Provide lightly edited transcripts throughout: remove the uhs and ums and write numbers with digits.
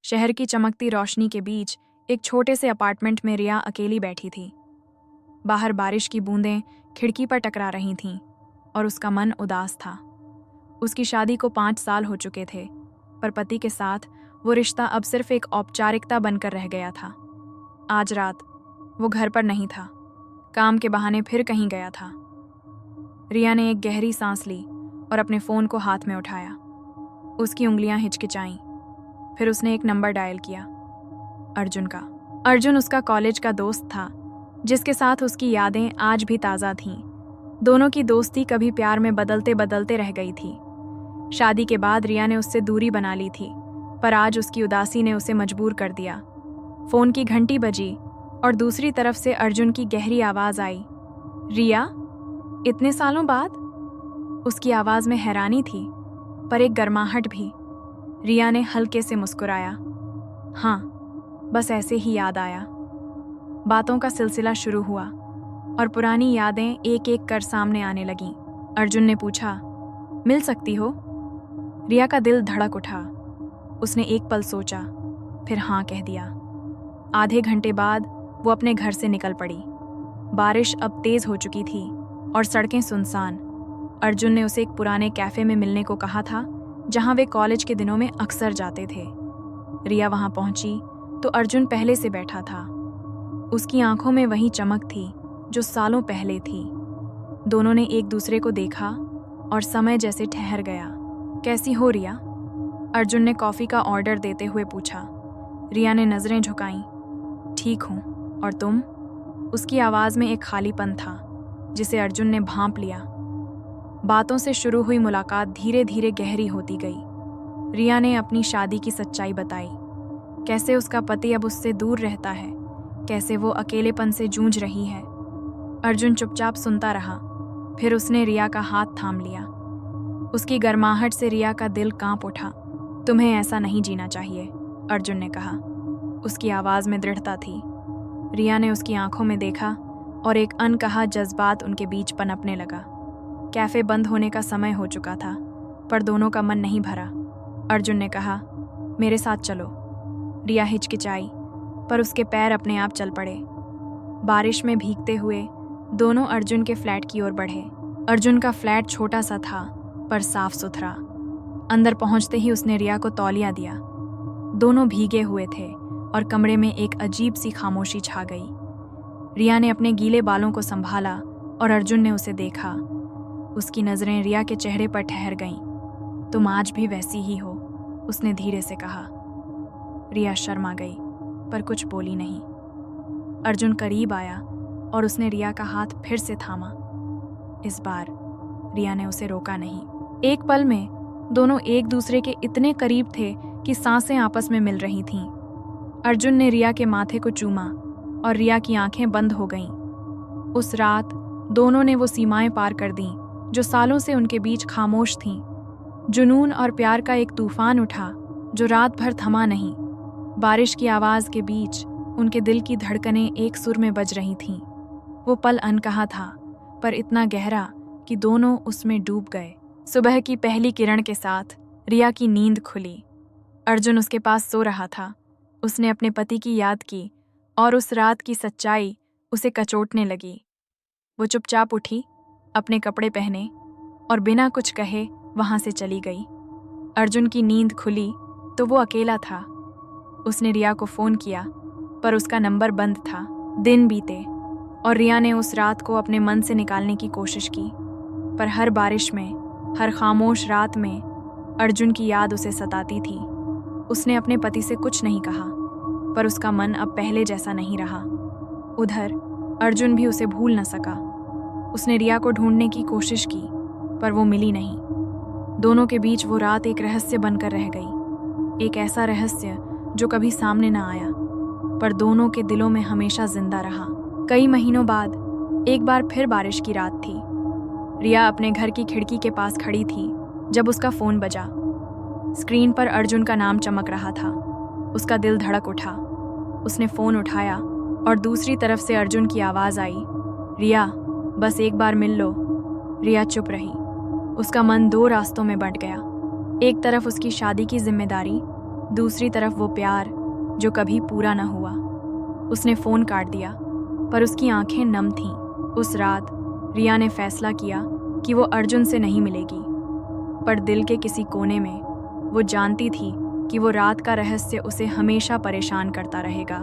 शहर की चमकती रोशनी के बीच एक छोटे से अपार्टमेंट में रिया अकेली बैठी थी। बाहर बारिश की बूंदें खिड़की पर टकरा रही थीं और उसका मन उदास था। उसकी शादी को 5 साल हो चुके थे, पर पति के साथ वो रिश्ता अब सिर्फ एक औपचारिकता बनकर रह गया था। आज रात वो घर पर नहीं था, काम के बहाने फिर कहीं गया था। रिया ने एक गहरी सांस ली और अपने फ़ोन को हाथ में उठाया। उसकी उंगलियां हिचकिचाईं। फिर उसने एक नंबर डायल किया, अर्जुन का। अर्जुन उसका कॉलेज का दोस्त था, जिसके साथ उसकी यादें आज भी ताज़ा थीं। दोनों की दोस्ती कभी प्यार में बदलते बदलते रह गई थी। शादी के बाद रिया ने उससे दूरी बना ली थी, पर आज उसकी उदासी ने उसे मजबूर कर दिया। फ़ोन की घंटी बजी और दूसरी तरफ से अर्जुन की गहरी आवाज़ आई, रिया, इतने सालों बाद? उसकी आवाज़ में हैरानी थी, पर एक गर्माहट भी। रिया ने हल्के से मुस्कुराया, हाँ, बस ऐसे ही याद आया। बातों का सिलसिला शुरू हुआ और पुरानी यादें एक एक कर सामने आने लगीं। अर्जुन ने पूछा, मिल सकती हो? रिया का दिल धड़क उठा। उसने एक पल सोचा, फिर हाँ कह दिया। आधे घंटे बाद वो अपने घर से निकल पड़ी। बारिश अब तेज हो चुकी थी और सड़कें सुनसान। अर्जुन ने उसे एक पुराने कैफे में मिलने को कहा था, जहां वे कॉलेज के दिनों में अक्सर जाते थे। रिया वहां पहुंची तो अर्जुन पहले से बैठा था। उसकी आंखों में वही चमक थी जो सालों पहले थी। दोनों ने एक दूसरे को देखा और समय जैसे ठहर गया। कैसी हो रिया? अर्जुन ने कॉफ़ी का ऑर्डर देते हुए पूछा। रिया ने नज़रें झुकाईं। ठीक हूँ, और तुम? उसकी आवाज़ में एक खालीपन था जिसे अर्जुन ने भांप लिया। बातों से शुरू हुई मुलाकात धीरे धीरे गहरी होती गई। रिया ने अपनी शादी की सच्चाई बताई, कैसे उसका पति अब उससे दूर रहता है, कैसे वो अकेलेपन से जूझ रही है। अर्जुन चुपचाप सुनता रहा, फिर उसने रिया का हाथ थाम लिया। उसकी गर्माहट से रिया का दिल कांप उठा। तुम्हें ऐसा नहीं जीना चाहिए, अर्जुन ने कहा। उसकी आवाज़ में दृढ़ता थी। रिया ने उसकी आंखों में देखा और एक अनकहा जज्बात उनके बीच पनपने लगा। कैफ़े बंद होने का समय हो चुका था, पर दोनों का मन नहीं भरा। अर्जुन ने कहा, मेरे साथ चलो। रिया हिचकिचाई, पर उसके पैर अपने आप चल पड़े। बारिश में भीगते हुए दोनों अर्जुन के फ्लैट की ओर बढ़े। अर्जुन का फ्लैट छोटा सा था, पर साफ सुथरा। अंदर पहुंचते ही उसने रिया को तौलिया दिया। दोनों भीगे हुए थे और कमरे में एक अजीब सी खामोशी छा गई। रिया ने अपने गीले बालों को संभाला और अर्जुन ने उसे देखा। उसकी नज़रें रिया के चेहरे पर ठहर गईं। तुम आज भी वैसी ही हो, उसने धीरे से कहा। रिया शर्मा गई, पर कुछ बोली नहीं। अर्जुन करीब आया और उसने रिया का हाथ फिर से थामा। इस बार रिया ने उसे रोका नहीं। एक पल में दोनों एक दूसरे के इतने करीब थे कि सांसें आपस में मिल रही थीं। अर्जुन ने रिया के माथे को चूमा और रिया की आंखें बंद हो गईं। उस रात दोनों ने वो सीमाएं पार कर दीं जो सालों से उनके बीच खामोश थीं। जुनून और प्यार का एक तूफान उठा जो रात भर थमा नहीं। बारिश की आवाज़ के बीच उनके दिल की धड़कनें एक सुर में बज रही थीं। वो पल अनकहा था, पर इतना गहरा कि दोनों उसमें डूब गए। सुबह की पहली किरण के साथ रिया की नींद खुली। अर्जुन उसके पास सो रहा था। उसने अपने पति की याद की और उस रात की सच्चाई उसे कचोटने लगी। वो चुपचाप उठी, अपने कपड़े पहने और बिना कुछ कहे वहां से चली गई। अर्जुन की नींद खुली तो वो अकेला था। उसने रिया को फ़ोन किया, पर उसका नंबर बंद था। दिन बीते और रिया ने उस रात को अपने मन से निकालने की कोशिश की, पर हर बारिश में, हर खामोश रात में अर्जुन की याद उसे सताती थी। उसने अपने पति से कुछ नहीं कहा, पर उसका मन अब पहले जैसा नहीं रहा। उधर अर्जुन भी उसे भूल न सका। उसने रिया को ढूंढने की कोशिश की, पर वो मिली नहीं। दोनों के बीच वो रात एक रहस्य बनकर रह गई। एक ऐसा रहस्य जो कभी सामने न आया, पर दोनों के दिलों में हमेशा जिंदा रहा। कई महीनों बाद एक बार फिर बारिश की रात थी। रिया अपने घर की खिड़की के पास खड़ी थी जब उसका फ़ोन बजा। स्क्रीन पर अर्जुन का नाम चमक रहा था। उसका दिल धड़क उठा। उसने फ़ोन उठाया और दूसरी तरफ से अर्जुन की आवाज़ आई, रिया, बस एक बार मिल लो। रिया चुप रही। उसका मन दो रास्तों में बंट गया। एक तरफ उसकी शादी की जिम्मेदारी दूसरी तरफ वो प्यार जो कभी पूरा न हुआ। उसने फ़ोन काट दिया, पर उसकी आंखें नम थीं। उस रात रिया ने फैसला किया कि वो अर्जुन से नहीं मिलेगी, पर दिल के किसी कोने में वो जानती थी कि वो रात का रहस्य उसे हमेशा परेशान करता रहेगा।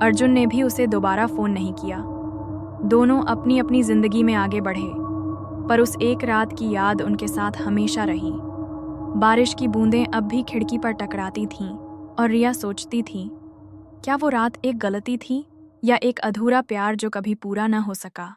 अर्जुन ने भी उसे दोबारा फ़ोन नहीं किया। दोनों अपनी अपनी ज़िंदगी में आगे बढ़े, पर उस एक रात की याद उनके साथ हमेशा रही। बारिश की बूंदें अब भी खिड़की पर टकराती थीं और रिया सोचती थी, क्या वो रात एक गलती थी या एक अधूरा प्यार जो कभी पूरा न हो सका।